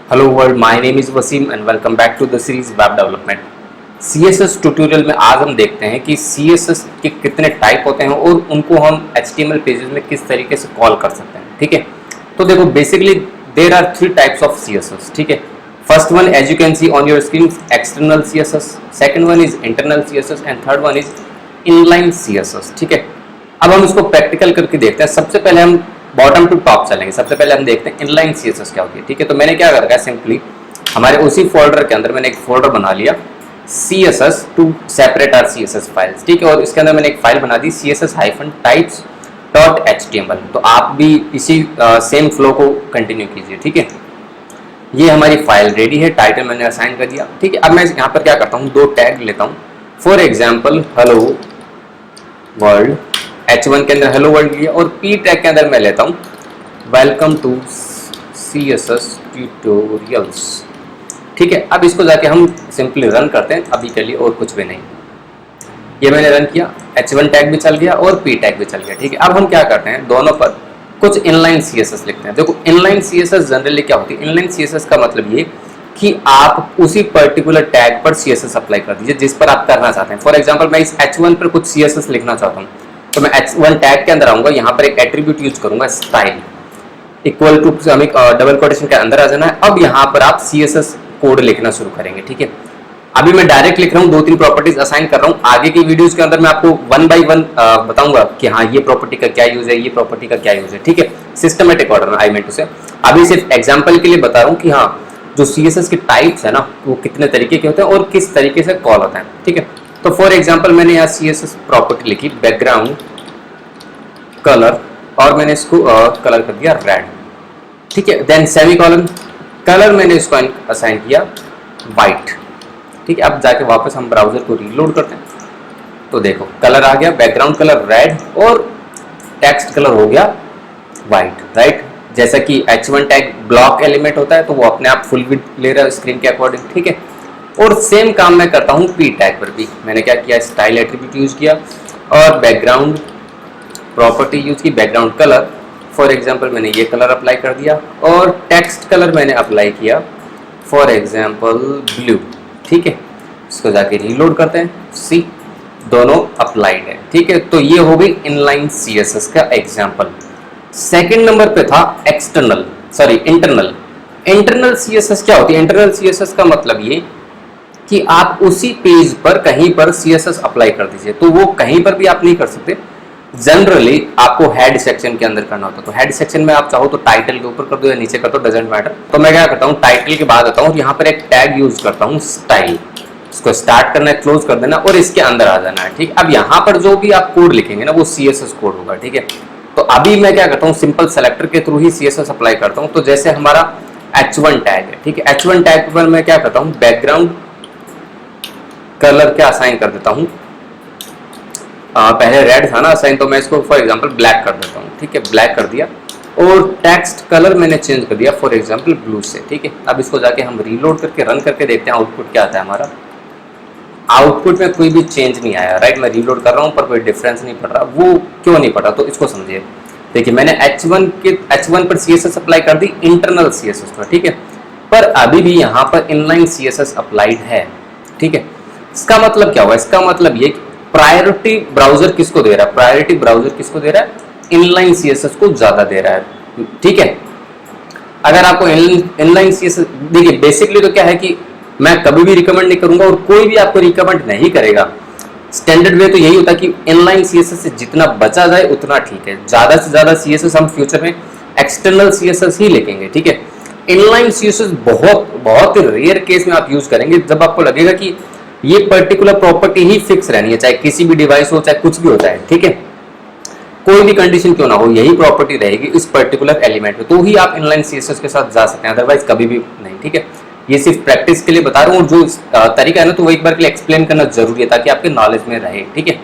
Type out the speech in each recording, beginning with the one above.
Hello world, my name is Waseem and welcome back to the series web development. CSS tutorial में आज हम देखते हैं कि सीएसएस के कितने टाइप होते हैं और उनको हम एचटीएमएल पेजेस में किस तरीके से कॉल कर सकते हैं। ठीक है, तो देखो basically there are 3 types of CSS. ठीक है, first one as you can see on your screen external CSS, second one is internal CSS and third one is inline CSS. ठीक है, अब हम इसको प्रैक्टिकल करके देखते हैं। सबसे पहले हम बॉटम टू टॉप चलेंगे। सबसे पहले हम देखते हैं इनलाइन सीएसएस क्या होती है। ठीक है, तो मैंने क्या कर रखा है, सिंपली हमारे उसी फोल्डर के अंदर मैंने एक फोल्डर बना लिया CSS to separate our CSS files. ठीक है, और इसके अंदर मैंने एक फाइल बना दी CSS-types.html। तो आप भी इसी सेम फ्लो को कंटिन्यू कीजिए। ठीक है, ये हमारी फाइल रेडी है, टाइटल मैंने असाइन कर दिया। ठीक है, अब मैं यहाँ पर क्या करता हूँ, 2 टैग लेता हूँ। For example hello world, H1 के अंदर हेलो वर्ल्ड लिया और P टैग के अंदर मैं लेता हूँ वेलकम टू CSS ट्यूटोरियल्स। ठीक है, अब इसको जाके हम सिंपली रन करते हैं अभी के लिए और कुछ भी नहीं। ये मैंने रन किया, H1 टैग भी चल गया और P टैग भी चल गया। ठीक है, अब हम क्या करते हैं, दोनों पर कुछ इनलाइन CSS लिखते हैं। देखो इनलाइन CSS जनरली क्या होती है, इनलाइन CSS का मतलब ये कि आप उसी पर्टिकुलर टैग पर CSS अप्लाई कर दीजिए जिस पर आप करना चाहते हैं। फॉर एग्जाम्पल मैं इस H1 पर कुछ CSS लिखना चाहता हूँ, तो मैं H1 टैग के अंदर आऊंगा, यहाँ पर एक एट्रीब्यूट यूज करूंगा स्टाइल इक्वल टू, हमें डबल कोटेशन के अंदर आ जाना है। अब यहाँ पर आप CSS कोड लिखना शुरू करेंगे। ठीक है, अभी मैं डायरेक्ट लिख रहा हूँ, 2-3 प्रॉपर्टीज असाइन कर रहा हूँ। आगे की वीडियोस के अंदर मैं आपको 1 बाय 1 बताऊंगा कि हाँ ये प्रॉपर्टी का क्या यूज है, ये प्रॉपर्टी का क्या यूज है। ठीक है, सिस्टमेटिक ऑर्डर में आई मीन टू से। अभी सिर्फ एग्जांपल के लिए बता रहा हूँ कि हाँ जो CSS के टाइप्स है ना वो कितने तरीके के होते हैं और किस तरीके से कॉल होता है। ठीक है, तो फॉर एग्जाम्पल मैंने यहाँ CSS प्रॉपर्टी लिखी बैकग्राउंड कलर और मैंने इसको कलर कर दिया रेड। ठीक है, देन सेमीकोलन, कलर मैंने इसको असाइन किया वाइट। ठीक है, अब जाके वापस हम ब्राउजर को रीलोड करते हैं तो देखो कलर आ गया, बैकग्राउंड कलर रेड और टेक्स्ट कलर हो गया वाइट। राइट, जैसा कि H1 टैग ब्लॉक एलिमेंट होता है तो वो अपने आप फुल विड्थ ले रहा है स्क्रीन के अकॉर्डिंग। ठीक है, और सेम काम मैं करता हूँ P टैग पर भी। मैंने क्या किया, स्टाइल एट्रीब्यूट यूज किया और बैकग्राउंड प्रॉपर्टी यूज की, बैकग्राउंड कलर फॉर एग्जांपल मैंने ये कलर अप्लाई कर दिया और टेक्स्ट कलर मैंने अप्लाई किया फॉर एग्जांपल ब्लू। ठीक है, इसको जाके रीलोड करते हैं, सी दोनों अप्लाइड है। ठीक है, तो ये हो गई इनलाइन CSS का एग्जांपल। सेकंड नंबर पे था इंटरनल। इंटरनल CSS क्या होती है, इंटरनल CSS का मतलब ये कि आप उसी पेज पर कहीं पर CSS अप्लाई कर दीजिए। तो वो कहीं पर भी आप नहीं कर सकते, जनरली आपको हेड सेक्शन के अंदर करना होता है। तो हेड सेक्शन में आप चाहो तो टाइटल के ऊपर कर दो या नीचे कर दो, डजंट मैटर। तो मैं क्या करता हूँ, टाइटल के बाद आता हूँ, यहाँ पर एक टैग यूज करता हूँ स्टाइल। इसको स्टार्ट करना है, क्लोज कर देना और इसके अंदर आ जाना है। ठीक, अब यहाँ पर जो भी आप कोड लिखेंगे ना वो CSS कोड होगा। ठीक है, तो अभी मैं क्या करता हूँ, सिंपल सेलेक्टर के थ्रू ही CSS अप्लाई करता हूँ। तो जैसे हमारा H1 टैग है, ठीक है, H1 टैग पर मैं क्या करता हूँ, बैकग्राउंड कलर क्या असाइन कर देता हूँ, पहले रेड था ना असाइन, तो मैं इसको फॉर एग्जांपल ब्लैक कर देता हूँ। ठीक है, ब्लैक कर दिया और टेक्स्ट कलर मैंने चेंज कर दिया फॉर एग्जांपल ब्लू से। ठीक है, अब इसको जाके हम रीलोड करके रन करके देखते हैं आउटपुट क्या आता है हमारा। आउटपुट में कोई भी चेंज नहीं आया। राइट, मैं रीलोड कर रहा हूँ पर कोई डिफरेंस नहीं पड़ रहा। वो क्यों नहीं पड़ रहा, तो इसको समझिए। देखिए मैंने H1 पर CSS अप्लाई कर दी इंटरनल CSS पर। ठीक है, पर अभी भी यहाँ पर इनलाइन CSS अप्लाइड है। ठीक है, इसका मतलब क्या हुआ, इसका मतलब ये प्रायोरिटी ब्राउजर किसको दे रहा है, प्रायोरिटी ब्राउजर किसको दे रहा है, इनलाइन CSS को ज्यादा दे रहा है। ठीक है, अगर आपको इनलाइन CSS, देखिए बेसिकली तो क्या है कि मैं कभी भी रिकमेंड नहीं करूंगा और कोई भी आपको रिकमेंड नहीं करेगा। स्टैंडर्ड वे तो यही होता है कि इनलाइन CSS से जितना बचा जाए उतना ठीक है। ज्यादा से ज्यादा CSS हम फ्यूचर में एक्सटर्नल CSS ही लिखेंगे। ठीक है, इनलाइन CSS बहुत रेयर केस में आप यूज करेंगे जब आपको लगेगा कि ये पर्टिकुलर प्रॉपर्टी ही फिक्स रहनी है, चाहे किसी भी डिवाइस हो, चाहे कुछ भी हो जाए। ठीक है, कोई भी कंडीशन क्यों ना हो, यही प्रॉपर्टी रहेगी इस पर्टिकुलर एलिमेंट में, तो ही आप इनलाइन CSS के साथ जा सकते हैं, अदरवाइज कभी भी नहीं। ठीक है, ये सिर्फ प्रैक्टिस के लिए बता रहा हूँ, जो तरीका है ना तो वो एक बार के लिए एक्सप्लेन करना जरूरी है ताकि आपके नॉलेज में रहे। ठीक है,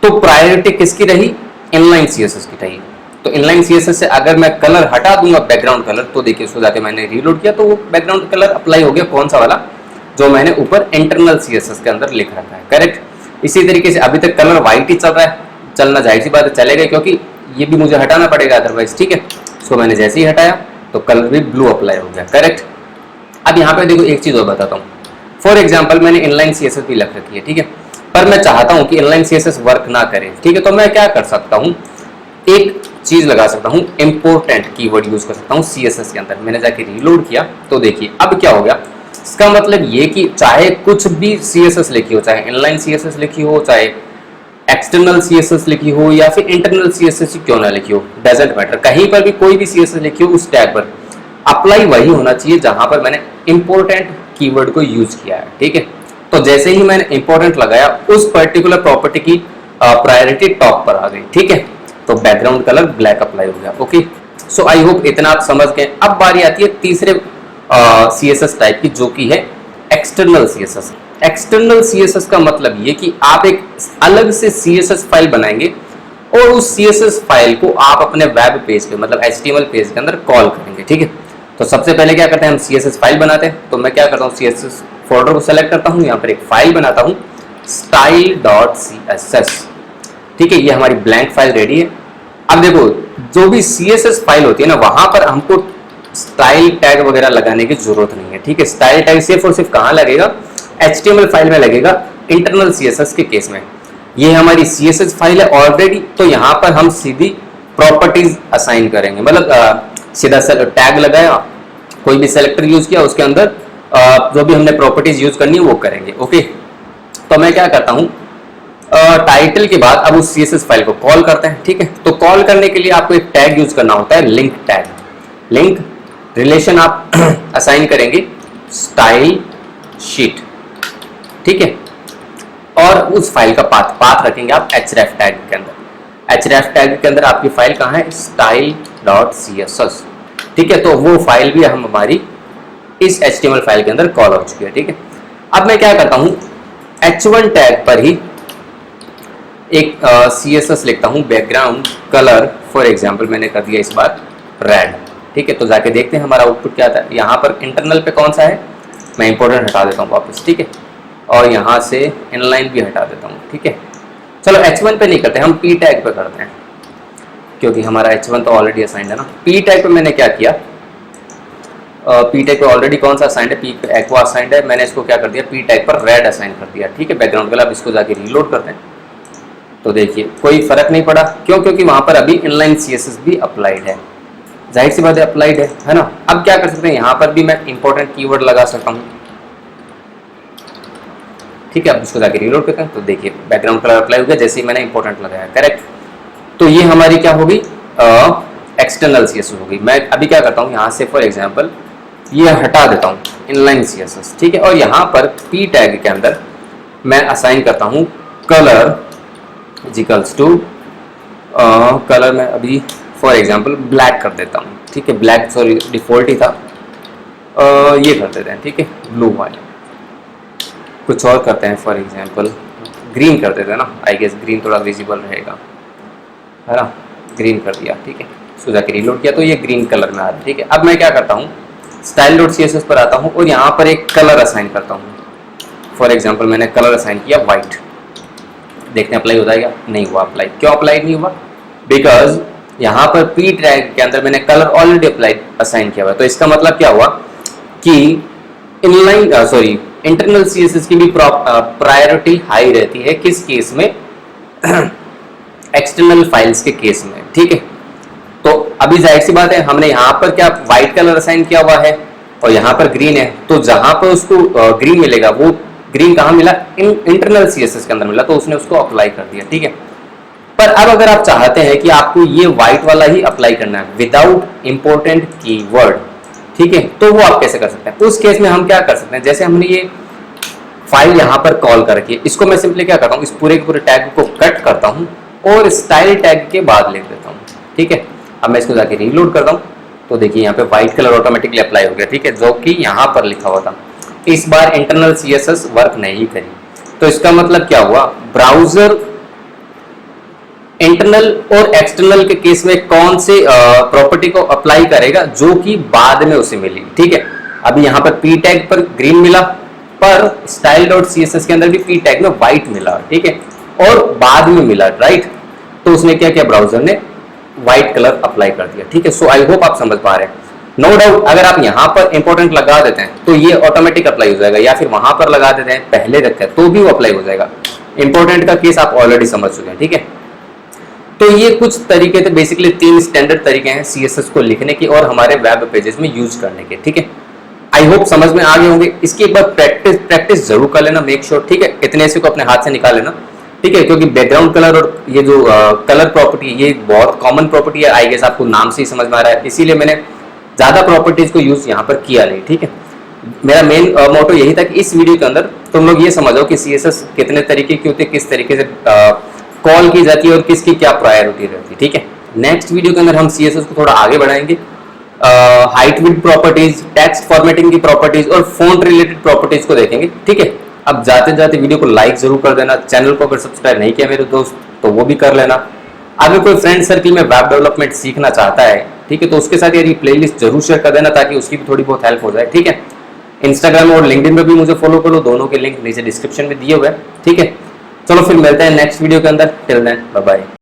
तो प्रायोरिटी किसकी रही, इनलाइन CSS की रही। तो इनलाइन CSS से अगर मैं कलर हटा दूंगा बैकग्राउंड कलर, तो देखिए उसको जाके मैंने रीलोड किया तो वो बैकग्राउंड कलर अप्लाई हो गया, कौन सा वाला, जो मैंने ऊपर इंटरनल CSS के अंदर लिख रखा है। करेक्ट, इसी तरीके से अभी तक कलर व्हाइट ही चल रहा है, चलना जाहिर सी बात है चलेगा, क्योंकि ये भी मुझे हटाना पड़ेगा अदरवाइज। ठीक है, इसको मैंने जैसे ही हटाया तो कलर भी ब्लू अप्लाई हो गया, करेक्ट। अब यहाँ पे देखो एक चीज और बताता हूँ। फॉर एग्जाम्पल मैंने इनलाइन सीएसएस भी लग रखी है, ठीक है, पर मैं चाहता हूँ कि इनलाइन सीएसएस वर्क ना करे, ठीक है, तो मैं क्या कर सकता हूँ, एक चीज लगा सकता हूँ, इंपॉर्टेंट कीवर्ड यूज कर सकता हूँ सीएसएस के अंदर। मैंने जाके रीलोड किया तो देखिए अब क्या हो गया। इसका मतलब ये कि चाहे कुछ भी सीएसएस लिखी हो, चाहे इनलाइन सीएसएस लिखी हो, चाहे एक्सटर्नल सीएसएस लिखी हो या फिर इंटरनल सीएसएस क्यों ना लिखी हो, डजंट मैटर, कहीं पर भी कोई भी सीएसएस लिखी हो उस टैग पर अप्लाई वही होना चाहिए जहां पर मैंने इंपॉर्टेंट कीवर्ड को यूज किया है, ठीक है। तो जैसे ही मैंने इंपॉर्टेंट लगाया उस पर्टिकुलर प्रॉपर्टी की प्रायोरिटी टॉप पर आ गई, ठीक है, तो बैकग्राउंड कलर ब्लैक अप्लाई हो गया। ओके, सो आई होप इतना आप समझ गए। अब बारी आती है तीसरे सीएसएस टाइप की, जो कि है एक्सटर्नल सीएसएस। एक्सटर्नल सीएसएस का मतलब ये कि आप एक अलग से सीएसएस फाइल बनाएंगे और उस सीएसएस फाइल को आप अपने वेब पेज पे मतलब एचटीएमएल पेज के अंदर कॉल करेंगे, ठीक है। तो सबसे पहले क्या करते हैं, हम सीएसएस फाइल बनाते हैं। तो मैं क्या करता हूँ, सीएसएस फोल्डर को सेलेक्ट करता हूँ, यहाँ पर एक फाइल बनाता हूँ style.css, ठीक है, ये हमारी ब्लैंक फाइल रेडी है। अब देखो जो भी सीएसएस फाइल होती है ना, वहां पर हमको स्टाइल टैग वगैरह लगाने की जरूरत नहीं है, ठीक है। स्टाइल टैग सिर्फ और सिर्फ कहाँ लगेगा, एचटीएमएल फाइल में लगेगा, इंटरनल सीएसएस के केस में। ये हमारी सीएसएस फाइल है ऑलरेडी, तो यहाँ पर हम सीधी प्रॉपर्टीज असाइन करेंगे, मतलब सीधा टैग लगाया, कोई भी सेलेक्टर यूज किया, उसके अंदर जो भी हमने प्रॉपर्टीज यूज करनी है वो करेंगे। ओके, तो मैं क्या करता हूँ, टाइटल के बाद अब उस सीएसएस फाइल को कॉल करते हैं, ठीक है। तो कॉल करने के लिए आपको एक टैग यूज करना होता है, लिंक टैग। लिंक रिलेशन आप असाइन करेंगे स्टाइल शीट, ठीक है, और उस फाइल का पाथ रखेंगे आप href टैग के अंदर। href टैग के अंदर आपकी फाइल कहाँ है, style.css, ठीक है। तो वो फाइल भी हम हमारी इस html फाइल के अंदर कॉल हो चुकी है, ठीक है। अब मैं क्या करता हूँ, h1 टैग पर ही एक CSS लिखता हूँ, बैकग्राउंड कलर फॉर एग्जाम्पल मैंने कर दिया इस बार रेड, ठीक है। तो जाके देखते हैं हमारा आउटपुट क्या आता है। यहाँ पर इंटरनल पे कौन सा है, मैं इंपॉर्टेंट हटा देता हूँ वापस, ठीक है, और यहाँ से इनलाइन भी हटा देता हूँ, ठीक है। चलो H1 पे नहीं करते, हम P टैग पे करते हैं, क्योंकि हमारा H1 तो ऑलरेडी असाइंड है ना। P टैग पे मैंने क्या किया, P टैग पे ऑलरेडी कौन सा असाइंड है, P पे एक्वा असाइंड है, मैंने इसको क्या कर दिया, P टैग पर रेड असाइन कर दिया, ठीक है, बैकग्राउंड कलर। अब इसको जाके रीलोड करते हैं तो देखिए कोई फर्क नहीं पड़ा, क्यों, क्योंकि वहां पर अभी इनलाइन सीएसएस भी अप्लाइड है, जाहिर सी बात है अप्लाइड है ना। अब क्या कर सकते हैं, यहाँ पर भी मैं इंपॉर्टेंट कीवर्ड लगा सकता हूँ, ठीक है। अब इसको जाके रीलोड करते हैं तो देखिए बैकग्राउंड कलर अप्लाई हो गया जैसे ही मैंने इंपॉर्टेंट लगाया, करेक्ट। तो ये हमारी क्या होगी, एक्सटर्नल सीएसएस होगी। मैं अभी क्या करता हूँ, यहाँ से फॉर एग्जांपल ये हटा देता हूँ इनलाइन सीएसएस, ठीक है, और यहाँ पर पी टैग के अंदर मैं असाइन करता हूँ कलर इक्वल्स टू कलर में अभी फॉर एग्जांपल ब्लैक कर देता हूँ, ठीक है, ब्लैक सॉरी डिफॉल्ट ही था, ये कर देते हैं, ठीक है, ब्लू वाले। कुछ और करते हैं, फॉर एग्जांपल ग्रीन कर देते हैं ना, आई गेस ग्रीन थोड़ा विजिबल रहेगा, है ना, ग्रीन कर दिया, ठीक है। सो जाके रीलोड किया तो ये ग्रीन कलर में आ रहा है, ठीक है। अब मैं क्या करता हूँ, style.css पर आता हूँ और यहाँ पर एक कलर असाइन करता हूँ। फॉर एग्जांपल मैंने कलर असाइन किया वाइट, देखते हैं अप्लाई हो जाएगा, नहीं हुआ अप्लाई। क्यों अप्लाई नहीं हुआ, बिकॉज यहाँ पर पी टैग के अंदर मैंने कलर ऑलरेडी अप्लाई असाइन किया हुआ। तो इसका मतलब क्या हुआ कि इनलाइन सॉरी इंटरनल सीएसएस की भी प्रायोरिटी हाई रहती है, किस केस में, एक्सटर्नल फाइल्स के केस में, ठीक है। तो अभी जाहिर सी बात है हमने यहाँ पर क्या व्हाइट कलर असाइन किया हुआ है और यहाँ पर ग्रीन है, तो जहां पर उसको ग्रीन मिलेगा वो ग्रीन कहाँ मिला, इंटरनल सीएसएस के अंदर मिला, तो उसने उसको अप्लाई कर दिया, ठीक है। पर अब अगर आप चाहते हैं कि आपको ये व्हाइट वाला ही अप्लाई करना है विदाउट इंपॉर्टेंट कीवर्ड, ठीक है, तो वो आप कैसे कर सकते हैं। उस केस में हम क्या कर सकते हैं, जैसे हमने ये फाइल यहाँ पर कॉल कर रखी है, इसको मैं सिंपली क्या करता हूँ, इस पूरे के पूरे टैग को कट करता हूँ और स्टाइल टैग के बाद लिख देता हूँ, ठीक है। अब मैं इसको जाके रीलोड करता हूँ तो देखिए यहाँ पे व्हाइट कलर ऑटोमेटिकली अप्लाई हो गया, ठीक है, जो कि यहाँ पर लिखा हुआ था। इस बार इंटरनल सीएसएस वर्क नहीं करी, तो इसका मतलब क्या हुआ, ब्राउजर इंटरनल और एक्सटर्नल के केस में कौन से प्रॉपर्टी को अप्लाई करेगा जो कि बाद में उसे मिली, ठीक है। अभी यहाँ पर पी टैग पर ग्रीन मिला, पर style.css के अंदर भी पी टैग में व्हाइट मिला, ठीक है, और बाद में मिला, राइट। तो उसने क्या किया, ब्राउजर ने व्हाइट कलर अप्लाई कर दिया, ठीक है। सो आई होप आप समझ पा रहे हैं। नो डाउट अगर आप यहाँ पर इंपॉर्टेंट लगा देते हैं तो ये ऑटोमेटिक अप्लाई हो जाएगा, या फिर वहां पर लगा देते हैं पहले रखते हैं तो भी वो अप्लाई हो जाएगा। इंपॉर्टेंट का केस आप ऑलरेडी समझ चुके हैं, ठीक है। तो ये कुछ तरीके थे, बेसिकली 3 स्टैंडर्ड तरीके हैं CSS को लिखने के और हमारे वेब पेजेस में यूज करने के, ठीक है। आई होप समझ में आ गए होंगे। इसकी एक बार प्रैक्टिस जरूर कर लेना, मेक श्योर, ठीक है। इतने से को अपने हाथ से निकाल लेना, ठीक है, क्योंकि बैकग्राउंड कलर और ये जो कलर प्रॉपर्टी ये बहुत कॉमन प्रॉपर्टी है, आई गेस आपको नाम से ही समझ में आ रहा है, इसीलिए मैंने ज्यादा प्रॉपर्टीज को यूज यहाँ पर किया नहीं, ठीक है। मेरा मेन मोटो यही था कि इस वीडियो के अंदर तुम लोग ये समझो कि CSS कितने तरीके की होती है, किस तरीके से कॉल की जाती है और किसकी क्या प्रायोरिटी रहती है, ठीक है। नेक्स्ट वीडियो के अंदर हम CSS को थोड़ा आगे बढ़ाएंगे, height width properties, text formatting की प्रॉपर्टीज और फॉन्ट रिलेटेड प्रॉपर्टीज को देखेंगे, ठीक है। अब जाते जाते वीडियो को लाइक जरूर कर देना, चैनल को अगर सब्सक्राइब नहीं किया मेरे दोस्त तो वो भी कर लेना। अगर कोई फ्रेंड सर्कल में वेब डेवलपमेंट सीखना चाहता है, ठीक है, तो उसके साथ यार ये प्लेलिस्ट जरूर शेयर कर देना ताकि उसकी भी थोड़ी बहुत हेल्प हो जाए, ठीक है। इंस्टाग्राम और लिंक्डइन पे भी मुझे फॉलो करो, दोनों के लिंक नीचे डिस्क्रिप्शन में दिए हुए हैं, ठीक है। चलो फिर मिलते हैं नेक्स्ट वीडियो के अंदर, टिल देन बाय बाय।